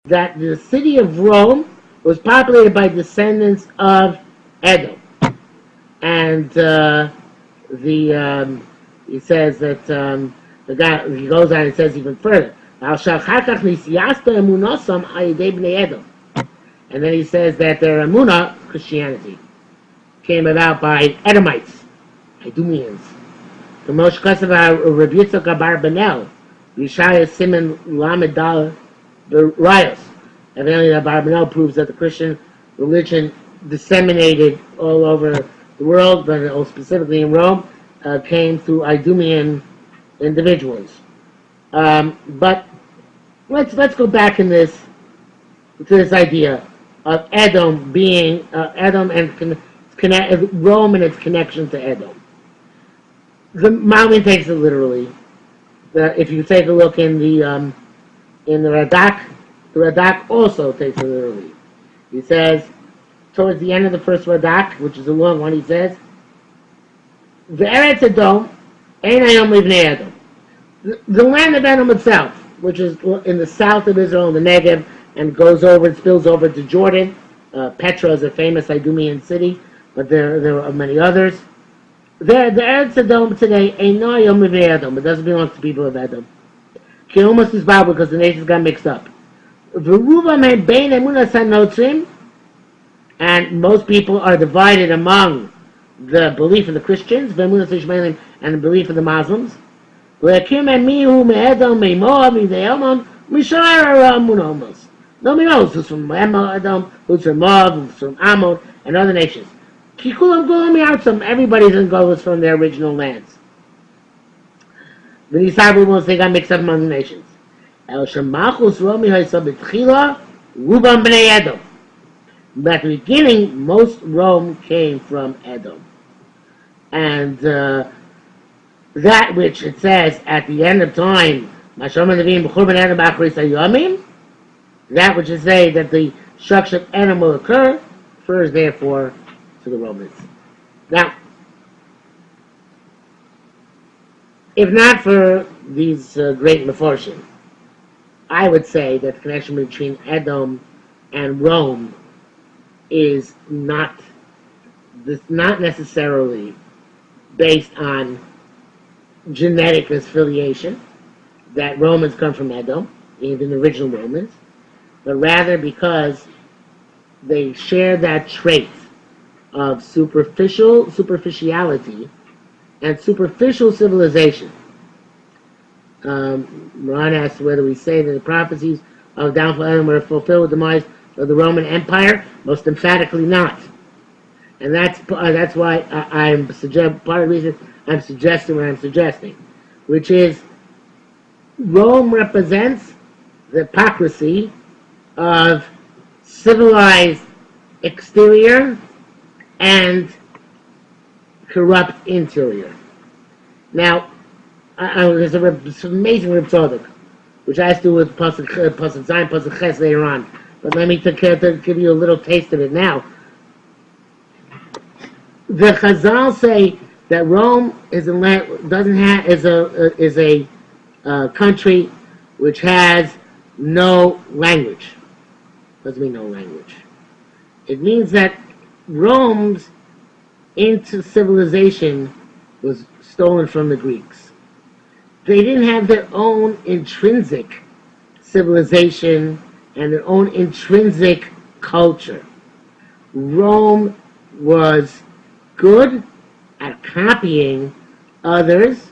that the city of Rome was populated by descendants of Edom, and he says that the guy he goes on and says even further. And then he says that their Emunah, Christianity, came about by Edomites, Idumeans. The Moshe Kasav Rabbi Yitzchak Bar Benel, Yishaya Simon Lamed Dal Rios. Evidently, the Bar Benel proves that the Christian religion disseminated all over the world, but specifically in Rome, came through Idumean individuals. But let's go back to this idea of Edom being Edom and Rome and its connection to Edom. The Malvin takes it literally. If you take a look in the Radak, the Radak also takes it literally. He says towards the end of the first Radak, which is a long one, he says, "Ve'eretz Edom ein hayom livnei Edom." The land of Edom itself, which is in the south of Israel, in the Negev, and goes over and spills over to Jordan. Petra is a famous Idumean city, but there are many others. The Eretz Edom today ain't no hayom livnei Edom. It doesn't belong to people of Edom. Ki almost is Bible because the nations got mixed up. V'ruvam bein emunas hanotzrim, and most people are divided among the belief of the Christians, v'emunas Ishmaelim, and the belief of the Muslims. Nobody knows who's from Edom, who's from Moab, who's from Ammon, and other nations. Everybody doesn't go from their original lands. They got mixed up among the nations. But at the beginning, most Rome came from Edom. And that which it says at the end of time, that which is say that the destruction of Edom will occur, refers therefore to the Romans. Now, if not for these great meforshim, I would say that the connection between Edom and Rome is not necessarily based on genetic affiliation, that Romans come from Edom, even the original Romans, but rather because they share that trait of superficiality and superficial civilization. Ron asks whether we say that the prophecies of downfall of Edom were fulfilled with the demise of the Roman Empire. Most emphatically not. And that's why I'm part of the reason I'm suggesting what I'm suggesting, which is Rome represents the hypocrisy of civilized exterior and corrupt interior. Now, there's an amazing Reb Tzadok, which has to do with Pasuk Zayin, Pasuk Ches later on. But let me give you a little taste of it now. The Chazal say that Rome is a country which has no language. Doesn't mean no language. It means that Rome's into civilization was stolen from the Greeks. They didn't have their own intrinsic civilization and their own intrinsic culture. Rome was good at copying others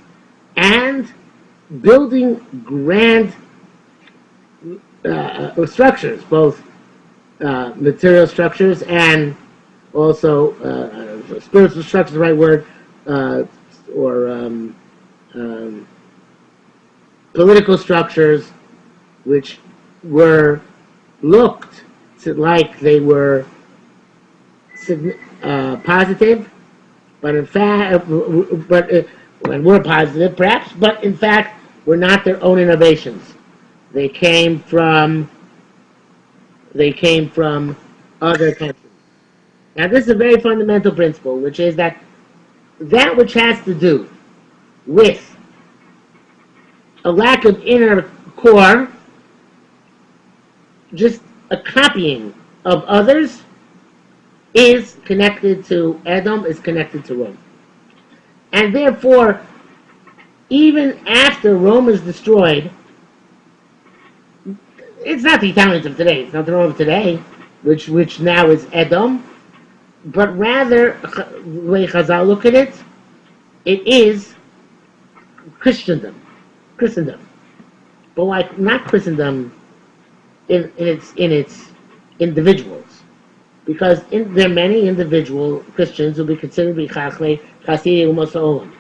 and building grand structures, both material structures and also spiritual structures, the right word, or political structures, which were looked to like they were positive, but in fact, when we're positive, perhaps, but in fact, were not their own innovations. They came from other countries. Now, this is a very fundamental principle, which is that which has to do with a lack of inner core just a copying of others is connected to Edom, is connected to Rome. And therefore, even after Rome is destroyed, it's not the Italians of today, it's not the Rome of today, which now is Edom, but rather, the way Chazal look at it, it is Christendom. But like, not Christendom in its individuals. Because there are many individual Christians who will be considered to be Chachmei Chasidei Umos Ha'olam.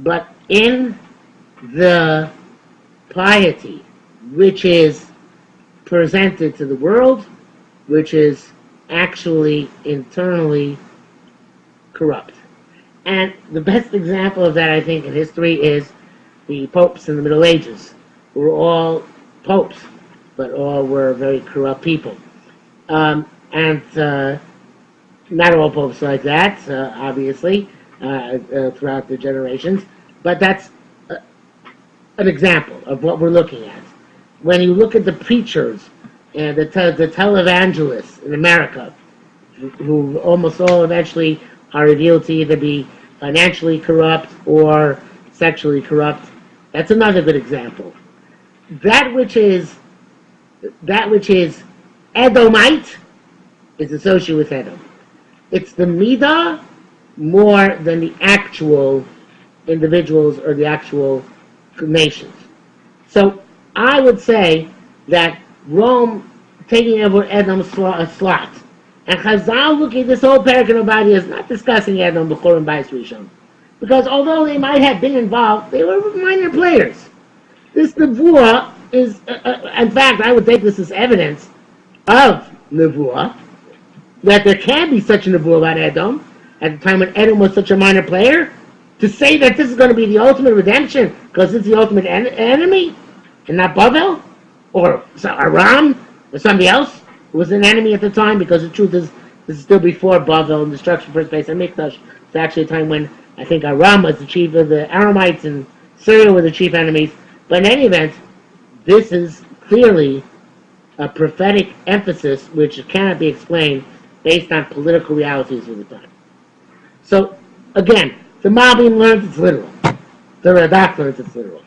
But in the piety which is presented to the world, which is actually internally corrupt. And the best example of that, I think, in history is the popes in the Middle Ages, who were all popes, but all were very corrupt people. And not all popes like that, obviously, throughout the generations, but that's an example of what we're looking at. When you look at the preachers and the televangelists in America, who almost all eventually are revealed to either be financially corrupt or sexually corrupt, that's another good example. That which is Edomite is associated with Edom. It's the midah more than the actual individuals or the actual nations. So I would say that Rome taking over Edom's slot, and Chazal looking at this whole parak in Ovadiah is not discussing Edom before and Bais Rishon, because although they might have been involved, they were minor players. This nevuah is, in fact, I would take this as evidence of nevuah, that there can be such a nevuah about Edom, at the time when Edom was such a minor player, to say that this is going to be the ultimate redemption, because it's the ultimate enemy, and not Bavel, or Aram, or somebody else who was an enemy at the time, because the truth is, this is still before Bavel and destruction of first place and Mikdash. It's actually a time when I think Aram was the chief of the Aramites, and Syria were the chief enemies. But in any event, this is clearly a prophetic emphasis which cannot be explained based on political realities of the time. So, again, the Malbim learns it's literal. The Radak learns it's literal.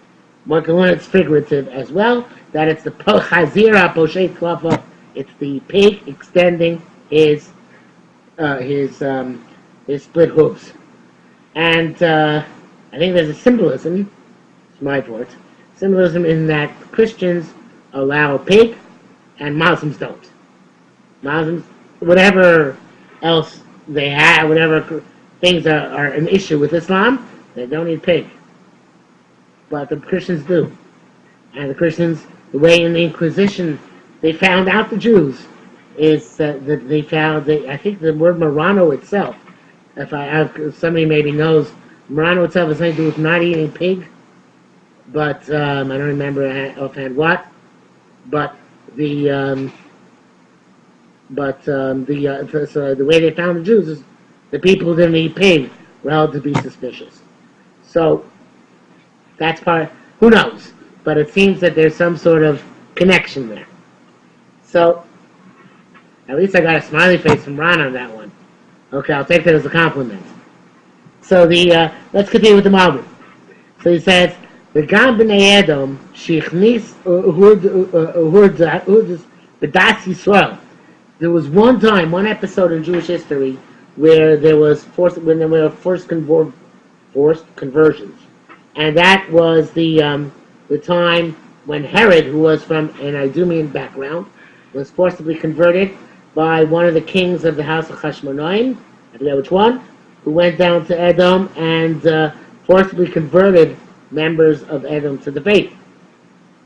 One can learn it's figurative as well, that it's the Chazira Poshet Klafa, it's the pig extending his split hooves. And I think there's a symbolism, it's my thought, symbolism in that Christians allow a pig and Muslims don't. Muslims, whatever else they have, whatever things are an issue with Islam, they don't eat pig. But the Christians do. And the Christians, the way in the Inquisition they found out the Jews is that they found, I think the word Marano itself, if somebody maybe knows, Marano itself has nothing to do with not eating pig, but I don't remember offhand what, but the way they found the Jews is the people who didn't eat pig were held to be suspicious. So that's part, who knows, but it seems that there's some sort of connection there. So at least I got a smiley face from Ron on that one. Okay, I'll take that as a compliment. So let's continue with the Malbim. So he says, the Gam B'nei Edom Shichnis Hurdas B'das Yisrael. There was one episode in Jewish history where there were forced conversions, and that was the time when Herod, who was from an Idumean background, was forcibly converted by one of the kings of the house of Hashmonaim, I forget which one, who went down to Edom and forcibly converted members of Edom to the faith.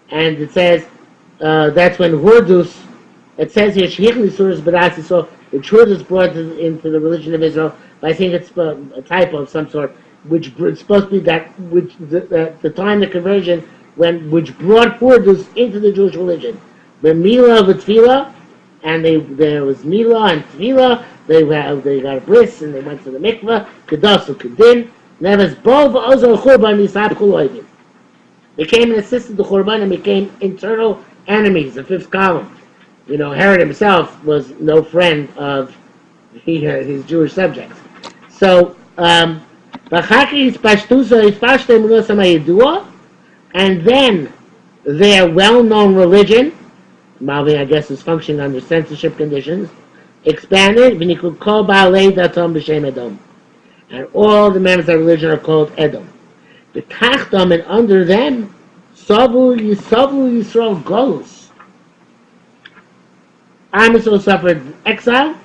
And it says, that's when Hurdus, it says here, so the Hurdus brought into the religion of Israel, but I think it's a typo of some sort, which is supposed to be that, which the time of the conversion, which brought Hurdus into the Jewish religion. The Mila of Tefillah, and there was Mila and Tefillah, they got a bris, and they went to the mikveh, Kedasu Kedin, Neves Bov Ozo Churban Misab Kuloivim. They came and assisted the Churban and became internal enemies, the fifth column. Herod himself was no friend of his Jewish subjects. So, and then their well-known religion, Malvi, I guess, is functioning under censorship conditions, expanded, and all the members of religion are called Edom. The Tachtom, and under them, Savu Yisrael Golus. Am Yisrael suffered exile,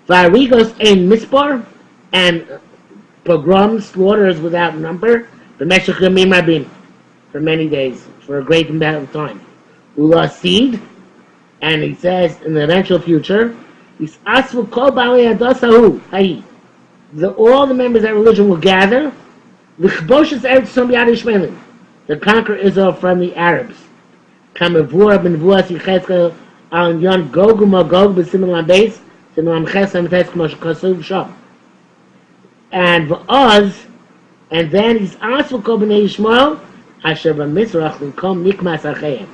Varigos ein Mispar, and pogroms, slaughters without number, for many days, for a great amount of time. Ula seed, and he says in the eventual future, all the members of that religion will gather, to conquer Israel from the Arabs. And Va'az, and then he's asked for Bnei Yishmael, Asher b'Mizrach l'kom nikmas achayim.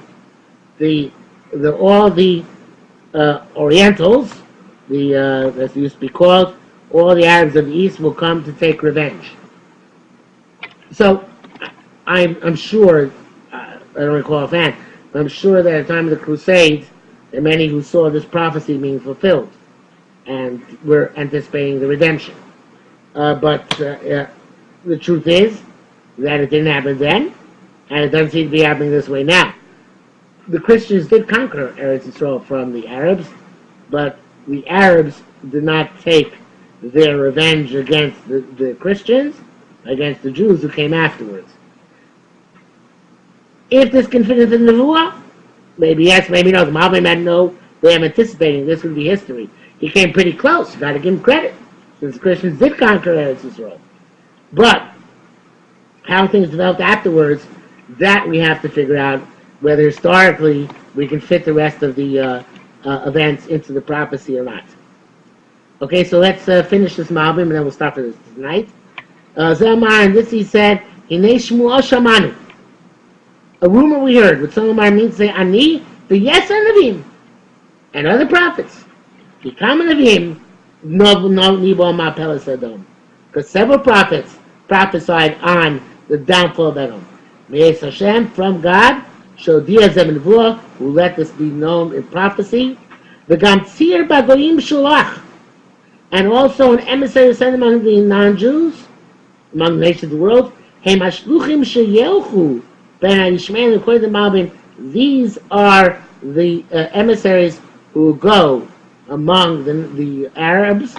All the Orientals, as they used to be called, all the Arabs of the East will come to take revenge. So, I'm sure, I don't recall offhand, but I'm sure that at the time of the Crusades, there are many who saw this prophecy being fulfilled, and were anticipating the redemption. But the truth is that it didn't happen then, and it doesn't seem to be happening this way now. The Christians did conquer Eretz Yisrael from the Arabs, but the Arabs did not take their revenge against the Christians, against the Jews who came afterwards. If this can fit into the Nevuah, maybe yes, maybe no. The Malbim had no way of anticipating this would be history. He came pretty close. You've got to give him credit, since the Christians did conquer Eretz Yisrael. But how things developed afterwards, that we have to figure out whether historically we can fit the rest of the events into the prophecy or not. Okay, so let's finish this Malbim and then we'll stop for this tonight. Zelmar, and this he said, Hinei Shmuel Shamanu. A rumor we heard, what Zelmar means to say, Ani, the yes Navim, and other prophets. Hikam Navim, no Nibo Ma Pelas Edom. Because several prophets prophesied on the downfall of Edom. Me'ez Hashem, from God, Shodia Zem Nevuah, who let this be known in prophecy. The Gamtzir Bagoyim Shulach, and also an emissary sent among the non-Jews, among the nations of the world. Hey Mashluchim Sheyelchu Ben HaYishmael, according to Malbim, these are the emissaries who go among the Arabs,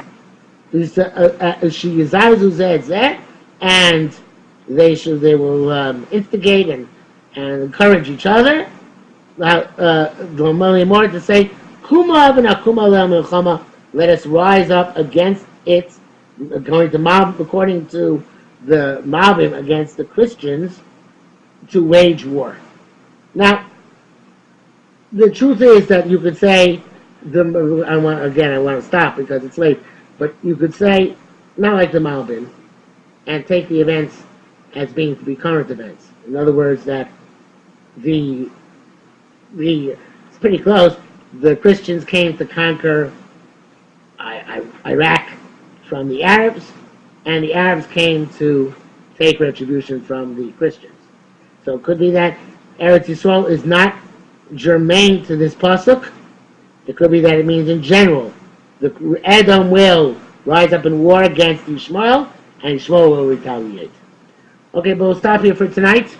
and they will instigate and encourage each other. More to say, let us rise up against it, according to the Malbim, against the Christians, to wage war. Now, the truth is that you could say, I want to stop because it's late, but you could say, not like the Malbim, and take the events as being to be current events. In other words, that it's pretty close. The Christians came to conquer Iraq from the Arabs, and the Arabs came to take retribution from the Christians. So it could be that Eretz Yisrael is not germane to this pasuk. It could be that it means in general, the Edom will rise up in war against Yishmael, and Yishmael will retaliate. Okay, but we'll stop here for tonight.